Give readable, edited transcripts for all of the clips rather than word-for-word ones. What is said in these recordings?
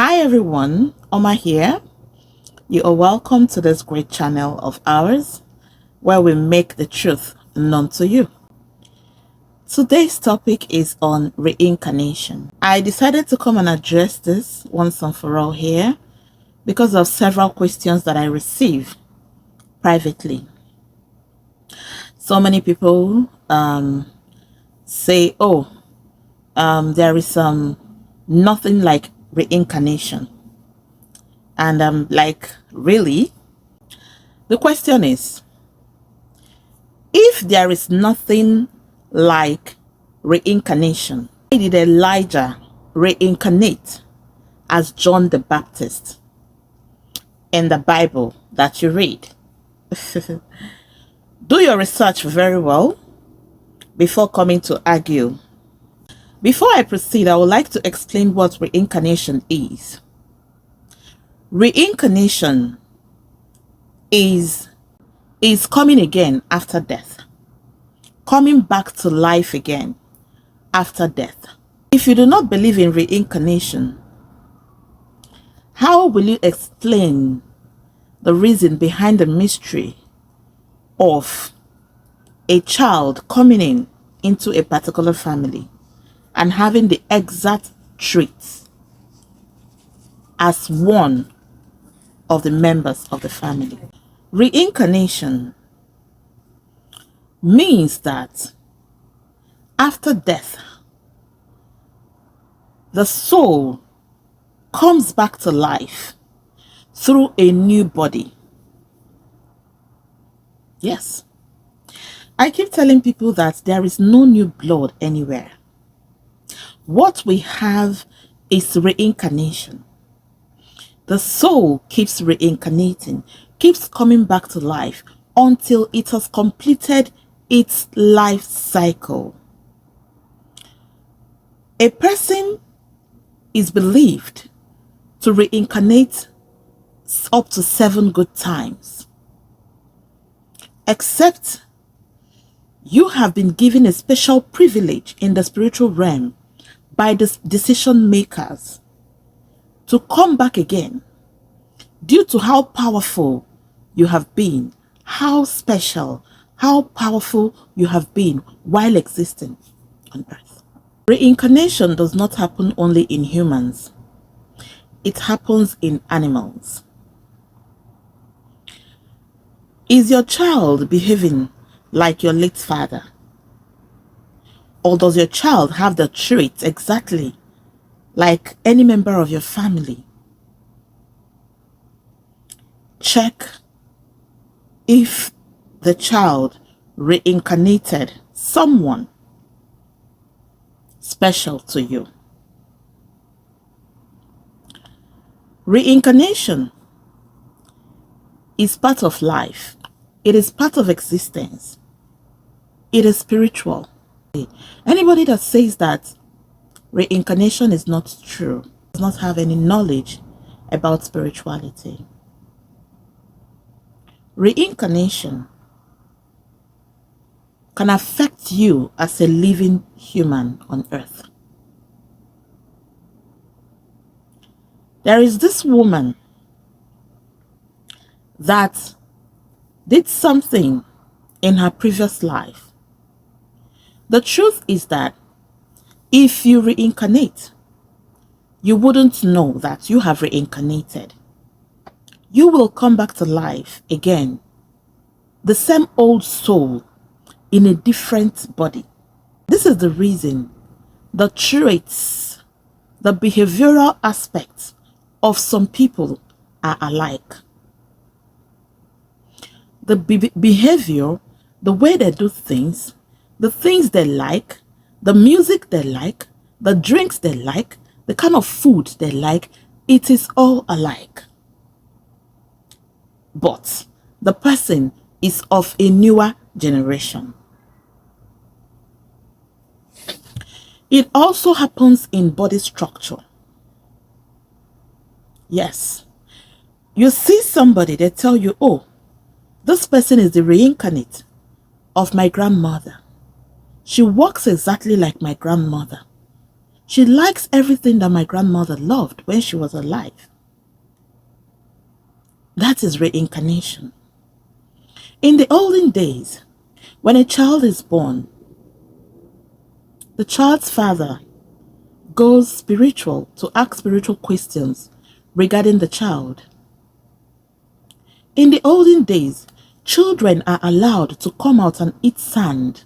Hi everyone, Oma here. You are welcome to this great channel of ours where we make the truth known to you. Today's topic is on reincarnation. I decided to come and address this once and for all here because of several questions that I received privately. So many people say, there is nothing like reincarnation. And I'm like, really? The question is, if there is nothing like reincarnation, why did Elijah reincarnate as John the Baptist in the Bible that you read? Do your research very well before coming to argue. Before I proceed, I would like to explain what reincarnation is. Reincarnation is coming again after death, coming back to life again after death. If you do not believe in reincarnation, how will you explain the reason behind the mystery of a child coming into a particular family and having the exact traits as one of the members of the family? Reincarnation means that after death, the soul comes back to life through a new body. Yes. I keep telling people that there is no new blood anywhere. What we have is reincarnation. The soul keeps reincarnating, keeps coming back to life until it has completed its life cycle. A person is believed to reincarnate up to 7 good times, except you have been given a special privilege in the spiritual realm by the decision makers to come back again due to how powerful you have been, how special, how powerful you have been while existing on earth. Reincarnation does not happen only in humans. It happens in animals. Is your child behaving like your late father? Or does your child have the traits exactly like any member of your family? Check if the child reincarnated someone special to you. Reincarnation is part of life. It is part of existence. It is spiritual. Anybody that says that reincarnation is not true does not have any knowledge about spirituality. Reincarnation can affect you as a living human on earth. There is this woman that did something in her previous life. The truth is that if you reincarnate, you wouldn't know that you have reincarnated. You will come back to life again, the same old soul in a different body. This is the reason the traits, the behavioral aspects of some people are alike. The behavior, the way they do things, the things they like, the music they like, the drinks they like, the kind of food they like, it is all alike. But the person is of a newer generation. It also happens in body structure. Yes. You see somebody, they tell you, oh, this person is the reincarnate of my grandmother. She walks exactly like my grandmother. She likes everything that my grandmother loved when she was alive. That is reincarnation. In the olden days, when a child is born, the child's father goes spiritual to ask spiritual questions regarding the child. In the olden days, children are allowed to come out and eat sand.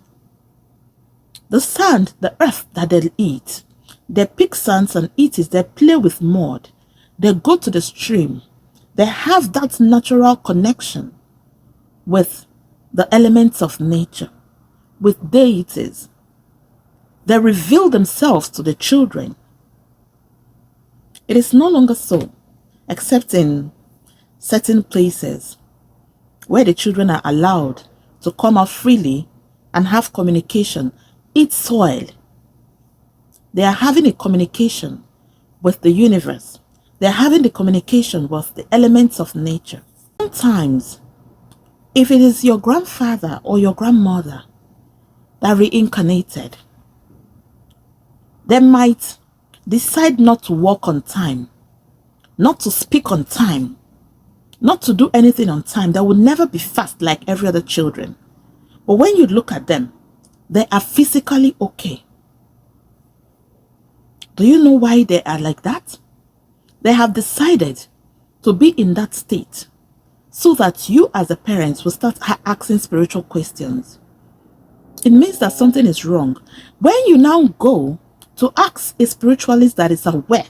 The sand, the earth that they'll eat, they pick sands and eat it. They play with mud. They go to the stream. They have that natural connection with the elements of nature, with deities. They reveal themselves to the children. It is no longer so, except in certain places where the children are allowed to come out freely and have communication, eat soil. They are having a communication with the universe. They are having the communication with the elements of nature. Sometimes, if it is your grandfather or your grandmother that reincarnated, they might decide not to walk on time, not to speak on time, not to do anything on time. They will never be fast like every other children. But when you look at them, they are physically okay. Do you know why they are like that? They have decided to be in that state so that you as a parent will start asking spiritual questions. It means that something is wrong. When you now go to ask a spiritualist that is aware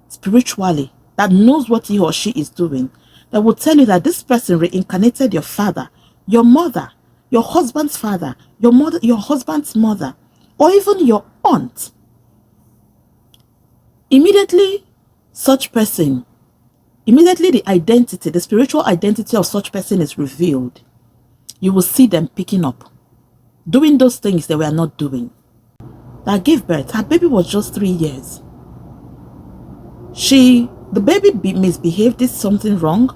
spiritually, that knows what he or she is doing, that will tell you that this person reincarnated your father, your mother, your husband's father, your mother, your husband's mother, or even your aunt. Immediately the identity, the spiritual identity of such person is revealed. You will see them picking up, doing those things they were not doing. That gave birth, her baby was just 3 years. The baby misbehaved, did something wrong.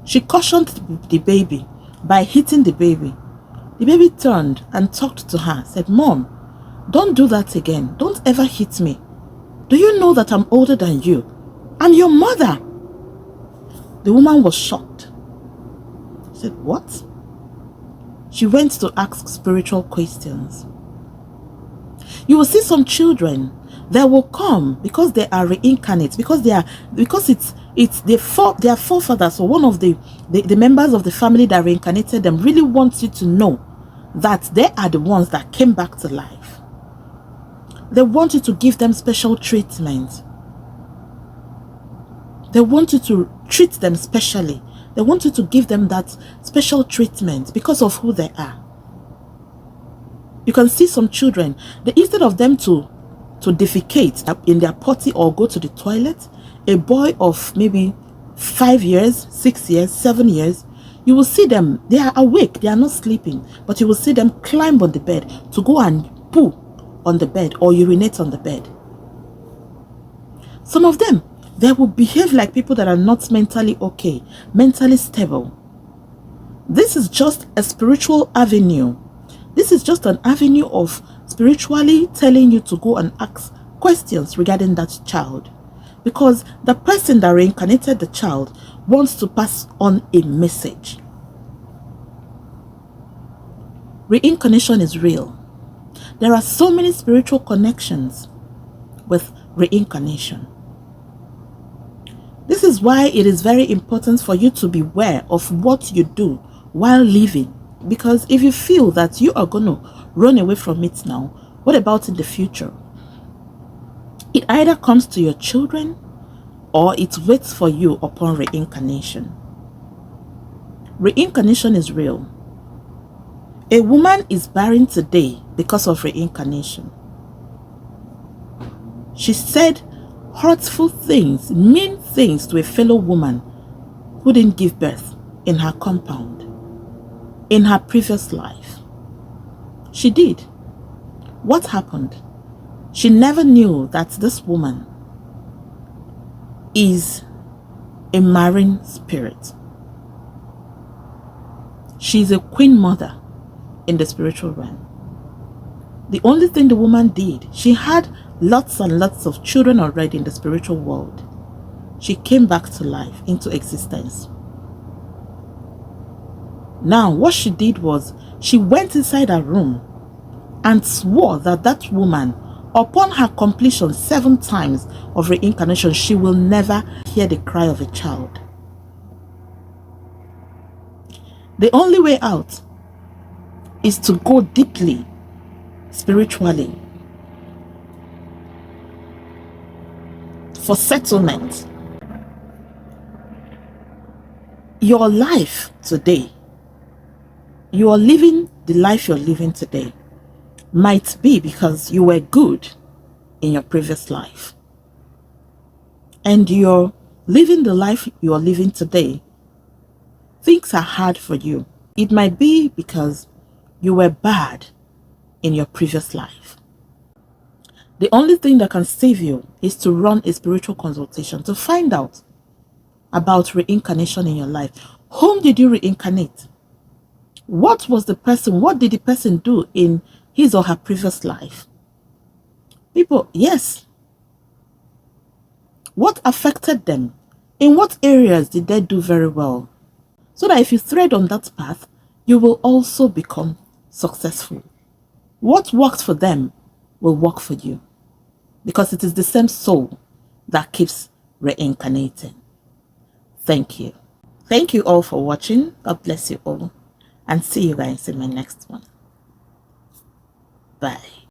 She cautioned the baby by hitting the baby. The baby turned and talked to her, said, "Mom, don't do that again. Don't ever hit me. Do you know that I'm older than you? I'm your mother." The woman was shocked. She said, "What?" She went to ask spiritual questions. You will see some children that will come because they are reincarnate, because their forefathers or one of the members of the family that reincarnated them really wants you to know that they are the ones that came back to life. They want you to give them special treatment. They want you to treat them specially. They want you to give them that special treatment because of who they are. You can see some children, instead of them to defecate in their potty or go to the toilet, a boy of maybe 5 years, 6 years, 7 years, you will see them, they are awake, they are not sleeping, but you will see them climb on the bed to go and poo on the bed or urinate on the bed. Some of them, they will behave like people that are not mentally okay, mentally stable. This is just a spiritual avenue. This is just an avenue of spiritually telling you to go and ask questions regarding that child. Because the person that reincarnated the child wants to pass on a message. Reincarnation is real. There are so many spiritual connections with reincarnation. This is why it is very important for you to be aware of what you do while living. Because if you feel that you are going to run away from it now, what about in the future? It either comes to your children or it waits for you upon reincarnation. Reincarnation is real. A woman is barren today because of reincarnation. She said hurtful things, mean things to a fellow woman who didn't give birth in her compound, in her previous life. She did. What happened? She never knew that this woman is a marine spirit. She's a queen mother in the spiritual realm. The only thing the woman did, she had lots and lots of children already in the spiritual world. She came back to life, into existence. Now, what she did was, she went inside her room and swore that that woman, upon her completion 7 times of reincarnation, she will never hear the cry of a child. The only way out is to go deeply, spiritually, for settlement. Your life today, you are living the life you're living today, might be because you were good in your previous life. And you're living the life you are living today. Things are hard for you. It might be because you were bad in your previous life. The only thing that can save you is to run a spiritual consultation to find out about reincarnation in your life. Whom did you reincarnate? What was the person? What did the person do in his or her previous life? People, yes. What affected them? In what areas did they do very well? So that if you thread on that path, you will also become successful. What worked for them will work for you, because it is the same soul that keeps reincarnating. Thank you. Thank you all for watching. God bless you all, and see you guys in my next one. Bye.